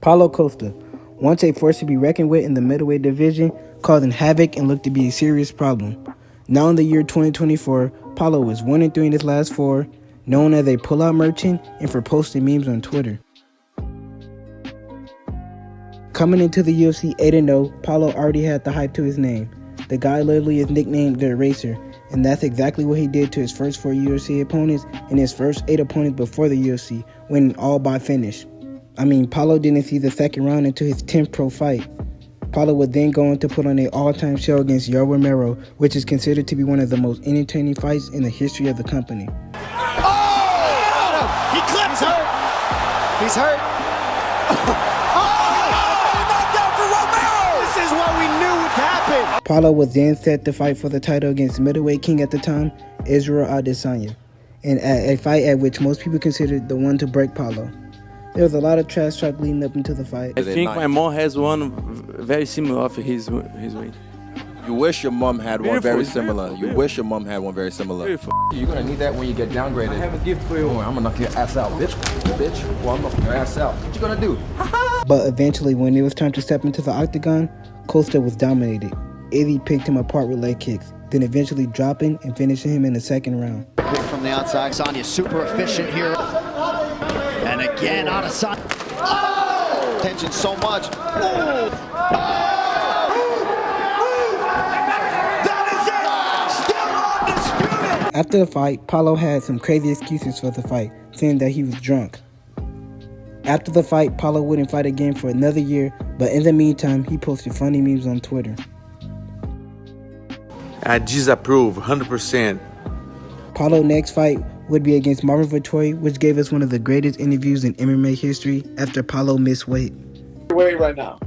Paulo Costa, once a force to be reckoned with in the middleweight division, causing havoc and looked to be a serious problem. Now in the year 2024, Paulo was 1-3 in his last 4, known as a pull-out merchant and for posting memes on Twitter. Coming into the UFC 8-0, Paulo already had the hype to his name. The guy literally is nicknamed the Eraser, and that's exactly what he did to his first 4 UFC opponents and his first 8 opponents before the UFC, winning all by finish. Paulo didn't see the second round until his 10th pro fight. Paulo would then go on to put on an all-time show against Yoel Romero, which is considered to be one of the most entertaining fights in the history of the company. Oh! He clips him! He's hurt. Knocked out for Romero! This is what we knew would happen. Paulo was then set to fight for the title against middleweight king at the time, Israel Adesanya, and at a fight at which most people considered the one to break Paulo. There was a lot of trash talk leading up into the fight. I think my mom has one very similar of his weight. You wish your mom had one very similar. Beautiful. You wish your mom had one very similar. Beautiful. You're gonna need that when you get downgraded. I have a gift for you. Oh, I'm gonna knock your ass out, bitch. Well, I'm knocking your ass out. What you gonna do? But eventually, when it was time to step into the octagon, Costa was dominated. Izzy picked him apart with leg kicks, then eventually dropping and finishing him in the second round. Kick from the outside. Sonya's super efficient here. And again, Adesanya. Oh! Tension so much. Oh! That is it! Still undisputed! After the fight, Paulo had some crazy excuses for the fight, saying that he was drunk. After the fight, Paulo wouldn't fight again for another year, but in the meantime, he posted funny memes on Twitter. I disapprove 100%. Paulo's next fight would be against Marvin Vettori, which gave us one of the greatest interviews in MMA history after Paulo missed weight. Weight right now.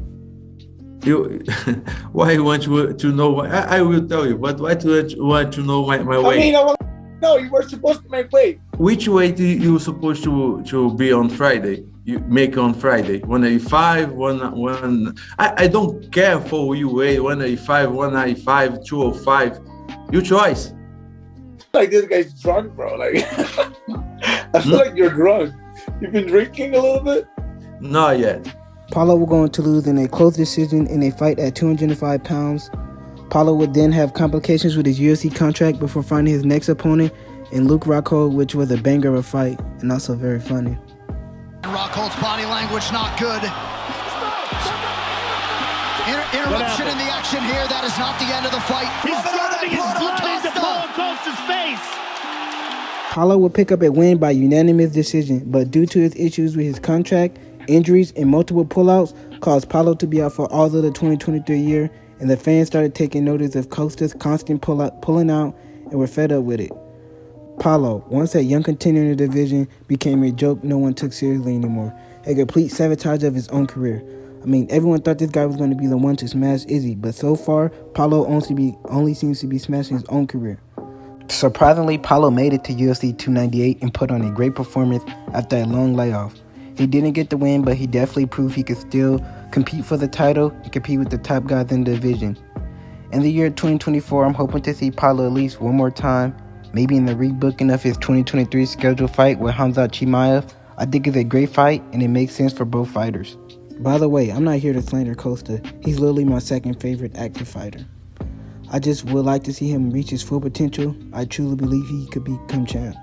Why you want to know? I will tell you, but why do you want to know my weight? I want to know. You were supposed to make weight. Which weight you supposed to be on Friday? You make on Friday 185, one. I don't care for you weight 185, 195, 205. Your choice. Like, this guy's drunk, bro. Like, I feel like you're drunk. You've been drinking a little bit? Not yet. Paulo was going to lose in a close decision in a fight at 205 pounds. Paulo would then have complications with his UFC contract before finding his next opponent in Luke Rockhold, which was a banger of a fight and also very funny. Rockhold's body language not good. Interruption in the action here. That is not the end of the fight. He's driving his blood into Paulo Costa's face. Paulo would pick up a win by unanimous decision, but due to his issues with his contract, injuries, and multiple pullouts, caused Paulo to be out for all of the 2023 year, and the fans started taking notice of Costa's constant pulling out and were fed up with it. Paulo, once a young contender in the division, became a joke no one took seriously anymore, a complete sabotage of his own career. Everyone thought this guy was going to be the one to smash Izzy, but so far, Paulo only seems to be smashing his own career. Surprisingly, Paulo made it to UFC 298 and put on a great performance after a long layoff. He didn't get the win, but he definitely proved he could still compete for the title and compete with the top guys in the division. In the year 2024, I'm hoping to see Paulo at least one more time, maybe in the rebooking of his 2023 scheduled fight with Khamzat Chimaev. I think it's a great fight, and it makes sense for both fighters. By the way, I'm not here to slander Costa. He's literally my second favorite active fighter. I just would like to see him reach his full potential. I truly believe he could become champ.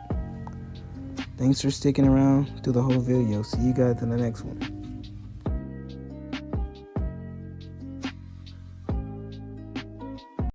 Thanks for sticking around through the whole video. See you guys in the next one.